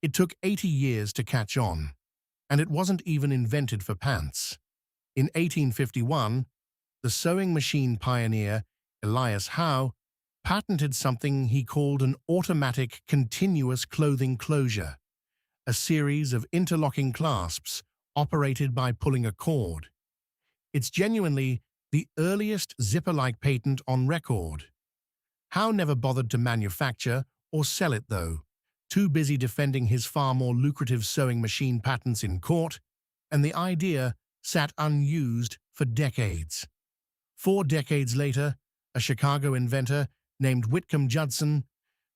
It took 80 years to catch on, and it wasn't even invented for pants. In 1851, the sewing machine pioneer Elias Howe patented something he called an automatic continuous clothing closure, a series of interlocking clasps operated by pulling a cord. It's genuinely the earliest zipper-like patent on record. Howe never bothered to manufacture or sell it, though, too busy defending his far more lucrative sewing machine patents in court, and the idea sat unused for decades. 4 decades later, a Chicago inventor named Whitcomb Judson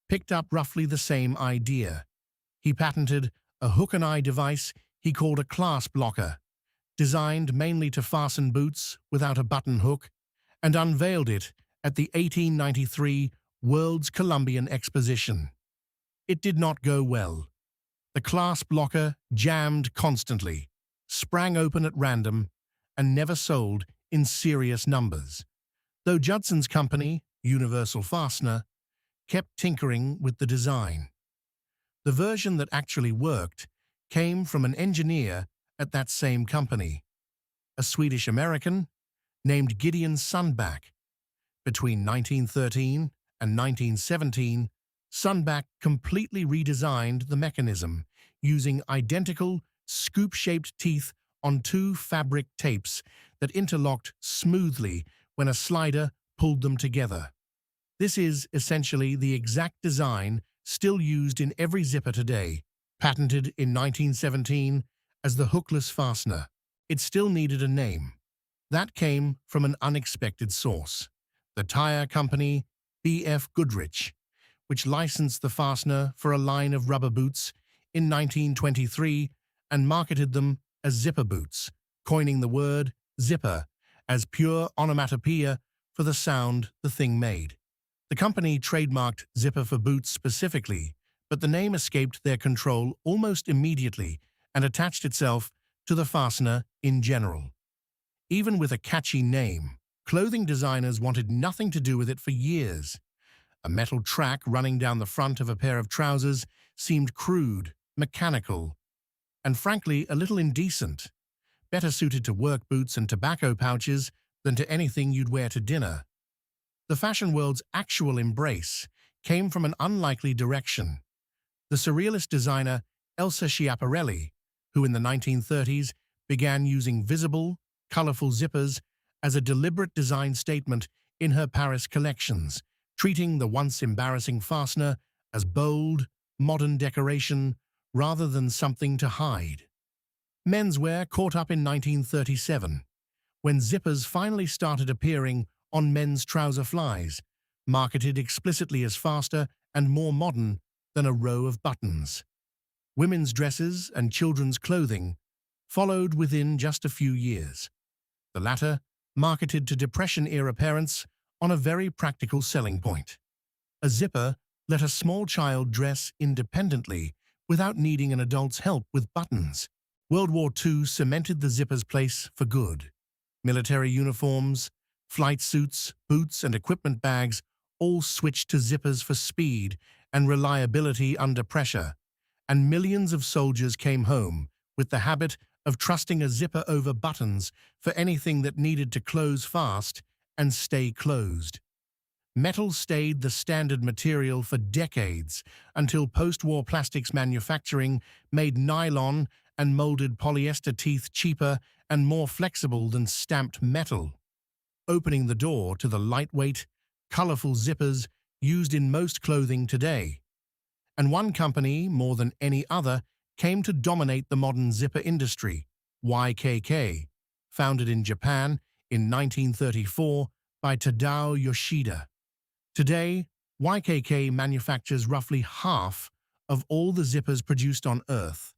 picked up roughly the same idea. He patented a hook-and-eye device he called a clasp locker, designed mainly to fasten boots without a button hook, and unveiled it at the 1893 World's Columbian Exposition. It did not go well. The clasp locker jammed constantly, sprang open at random, and never sold in serious numbers, though Judson's company, Universal Fastener, kept tinkering with the design. The version that actually worked came from an engineer at that same company, a Swedish-American named Gideon Sundback. Between 1913 and 1917, Sundback completely redesigned the mechanism, using identical, scoop-shaped teeth on 2 fabric tapes that interlocked smoothly when a slider pulled them together. This is essentially the exact design still used in every zipper today, patented in 1917 as the hookless fastener. It still needed a name. That came from an unexpected source, the tire company B.F. Goodrich, which licensed the fastener for a line of rubber boots in 1923 and marketed them as zipper boots, coining the word zipper as pure onomatopoeia for the sound the thing made. The company trademarked zipper for boots specifically, but the name escaped their control almost immediately and attached itself to the fastener in general. Even with a catchy name, clothing designers wanted nothing to do with it for years. A metal track running down the front of a pair of trousers seemed crude, mechanical, and frankly a little indecent, better suited to work boots and tobacco pouches than to anything you'd wear to dinner. The fashion world's actual embrace came from an unlikely direction. The surrealist designer Elsa Schiaparelli, who in the 1930s began using visible, colorful zippers as a deliberate design statement in her Paris collections, treating the once embarrassing fastener as bold, modern decoration rather than something to hide. Menswear caught up in 1937, when zippers finally started appearing on men's trouser flies, marketed explicitly as faster and more modern than a row of buttons. Women's dresses and children's clothing followed within just a few years, the latter marketed to Depression-era parents on a very practical selling point. A zipper let a small child dress independently without needing an adult's help with buttons. World War II cemented the zipper's place for good. Military uniforms, flight suits, boots, and equipment bags all switched to zippers for speed and reliability under pressure, and millions of soldiers came home with the habit of trusting a zipper over buttons for anything that needed to close fast and stay closed. Metal stayed the standard material for decades until post-war plastics manufacturing made nylon and molded polyester teeth cheaper and more flexible than stamped metal, opening the door to the lightweight, colorful zippers used in most clothing today. And one company, more than any other, came to dominate the modern zipper industry, YKK, founded in Japan in 1934 by Tadao Yoshida. Today, YKK manufactures roughly half of all the zippers produced on Earth,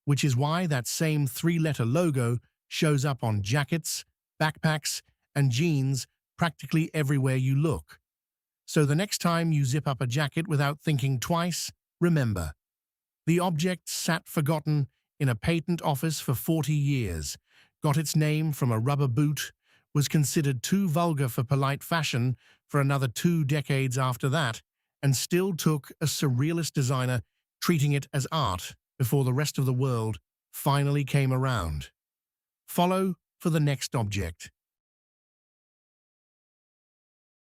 which is why that same 3-letter logo shows up on jackets, backpacks, and jeans practically everywhere you look. So the next time you zip up a jacket without thinking twice, remember, the object sat forgotten in a patent office for 40 years, got its name from a rubber boot, was considered too vulgar for polite fashion for another 2 decades after that, and still took a surrealist designer treating it as art before the rest of the world finally came around. Follow for the next object.